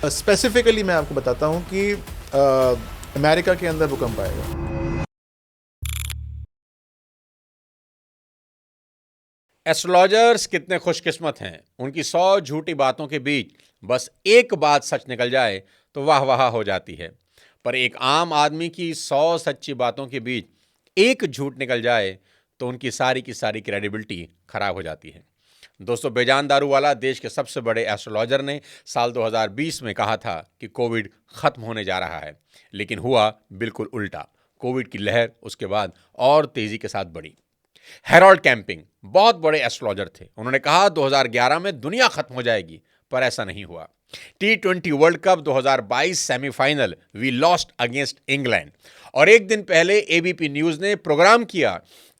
Specifically मैं आपको बताता हूँ कि अमेरिका के अंदर भूकंप आएगा। एस्ट्रोलॉजर्स कितने खुशकिस्मत हैं, उनकी 100 झूठी बातों के बीच बस एक बात सच निकल जाए तो वाह वाह हो जाती है। पर एक आम आदमी की 100 सच्ची बातों के बीच एक झूठ निकल जाए तो उनकी सारी की सारी क्रेडिबिलिटी खराब हो जाती है। दोस्तों, बेजान दारूवाला देश के सबसे बड़े एस्ट्रोलॉजर ने साल 2020 में कहा था कि कोविड खत्म होने जा रहा है, लेकिन हुआ बिल्कुल उल्टा। कोविड की लहर उसके बाद और तेजी के साथ बढ़ी। हेरोल्ड कैंपिंग बहुत बड़े एस्ट्रोलॉजर थे। उन्होंने कहा 2011 में दुनिया खत्म हो जाएगी, पर ऐसा नहीं हुआ। T20 world cup 2022 semifinal we lost against England. और एक दिन पहले एबीपी न्यूज ने प्रोग्राम किया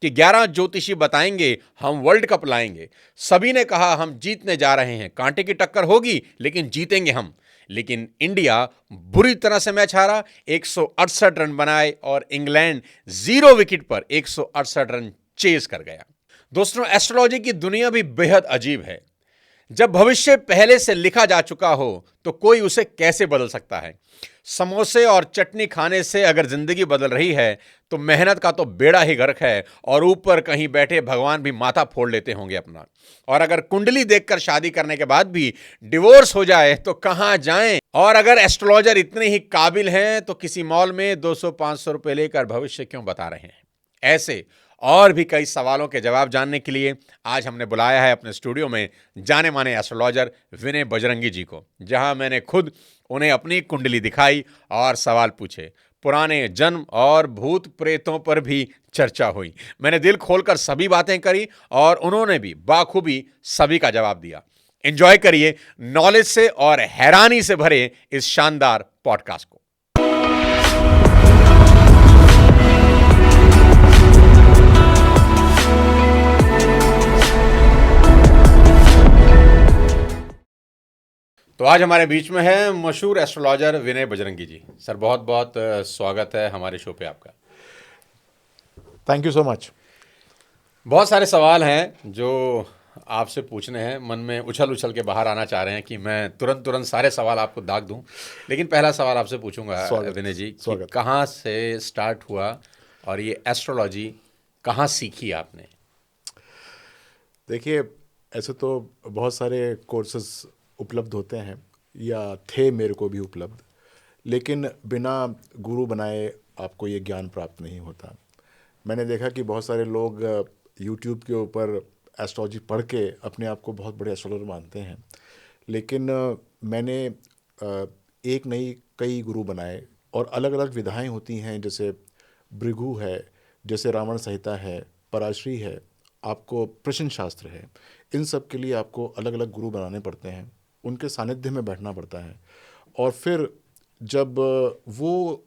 कि 11 ज्योतिषी बताएंगे हम वर्ल्ड कप लाएंगे। सभी ने कहा हम जीतने जा रहे हैं, कांटे की टक्कर होगी लेकिन जीतेंगे हम। लेकिन इंडिया बुरी तरह से मैच हारा, 168 रन बनाए और इंग्लैंड 0 विकेट पर 168 रन चेज कर गया। दोस्तों, एस्ट्रोलॉजी की दुनिया भी बेहद अजीब है। जब भविष्य पहले से लिखा जा चुका हो तो कोई उसे कैसे बदल सकता है। समोसे और चटनी खाने से अगर जिंदगी बदल रही है तो मेहनत का तो बेड़ा ही गर्क है, और ऊपर कहीं बैठे भगवान भी माथा फोड़ लेते होंगे अपना। और अगर कुंडली देखकर शादी करने के बाद भी डिवोर्स हो जाए तो कहां जाएं। और अगर एस्ट्रोलॉजर इतने ही काबिल हैं तो किसी मॉल में 200-500 रुपए लेकर भविष्य क्यों बता रहे हैं। ऐसे और भी कई सवालों के जवाब जानने के लिए आज हमने बुलाया है अपने स्टूडियो में जाने माने एस्ट्रोलॉजर विनय बजरंगी जी को, जहां मैंने खुद उन्हें अपनी कुंडली दिखाई और सवाल पूछे। पुराने जन्म और भूत प्रेतों पर भी चर्चा हुई। मैंने दिल खोलकर सभी बातें करी और उन्होंने भी बाखूबी सभी का जवाब दिया। एंजॉय करिए नॉलेज से और हैरानी से भरे इस शानदार पॉडकास्ट को। तो आज हमारे बीच में है मशहूर एस्ट्रोलॉजर विनय बजरंगी जी। सर, बहुत बहुत स्वागत है हमारे शो पे आपका। Thank you so much. बहुत सारे सवाल हैं जो आपसे पूछने हैं, मन में उछल उछल के बाहर आना चाह रहे हैं कि मैं तुरंत तुरंत सारे सवाल आपको दाग दूं। लेकिन पहला सवाल आपसे पूछूंगा विनय जी कि स्वागत। कहाँ से स्टार्ट हुआ और ये एस्ट्रोलॉजी कहाँ सीखी आपने। देखिए, ऐसे तो बहुत सारे कोर्सेज उपलब्ध होते हैं या थे मेरे को भी उपलब्ध, लेकिन बिना गुरु बनाए आपको ये ज्ञान प्राप्त नहीं होता। मैंने देखा कि बहुत सारे लोग यूट्यूब के ऊपर एस्ट्रोलॉजी पढ़ के अपने आप को बहुत बड़े एस्ट्रोलॉजर मानते हैं, लेकिन मैंने एक नहीं कई गुरु बनाए और अलग अलग विधाएं होती हैं, जैसे भृगु है, जैसे रावण संहिता है, पराशरी है, आपको प्रश्न शास्त्र है। इन सब के लिए आपको अलग अलग गुरु बनाने पड़ते हैं, उनके सानिध्य में बैठना पड़ता है। और फिर जब वो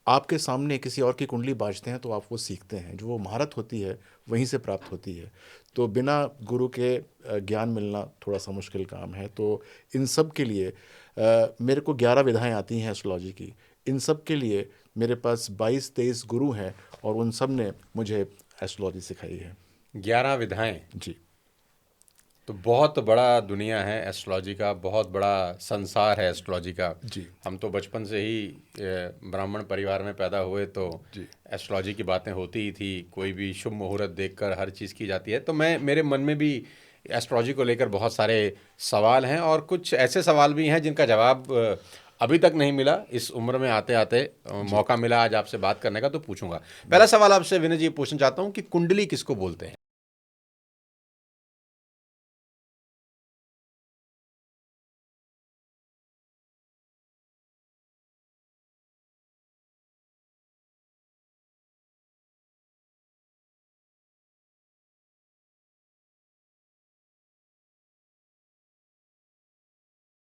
आपके सामने किसी और की कुंडली बाँचते हैं तो आप वो सीखते हैं, जो वो महारत होती है वहीं से प्राप्त होती है। तो बिना गुरु के ज्ञान मिलना थोड़ा सा मुश्किल काम है। तो इन सब के लिए मेरे को 11 विधाएं आती हैं एस्ट्रोलॉजी की। इन सब के लिए मेरे पास 22-23 गुरु हैं और उन सब ने मुझे एस्ट्रोलॉजी सिखाई है। 11 विधाएं। जी तो बहुत बड़ा दुनिया है एस्ट्रोलॉजी का, बहुत बड़ा संसार है एस्ट्रोलॉजी का। जी हम तो बचपन से ही ब्राह्मण परिवार में पैदा हुए, तो जी एस्ट्रोलॉजी की बातें होती ही थी। कोई भी शुभ मुहूर्त देखकर हर चीज़ की जाती है। तो मेरे मन में भी एस्ट्रोलॉजी को लेकर बहुत सारे सवाल हैं, और कुछ ऐसे सवाल भी हैं जिनका जवाब अभी तक नहीं मिला। इस उम्र में आते आते मौका मिला आज आपसे बात करने का, तो पूछूंगा। पहला सवाल आपसे विनय जी पूछना चाहता हूँ कि कुंडली किसको बोलते हैं।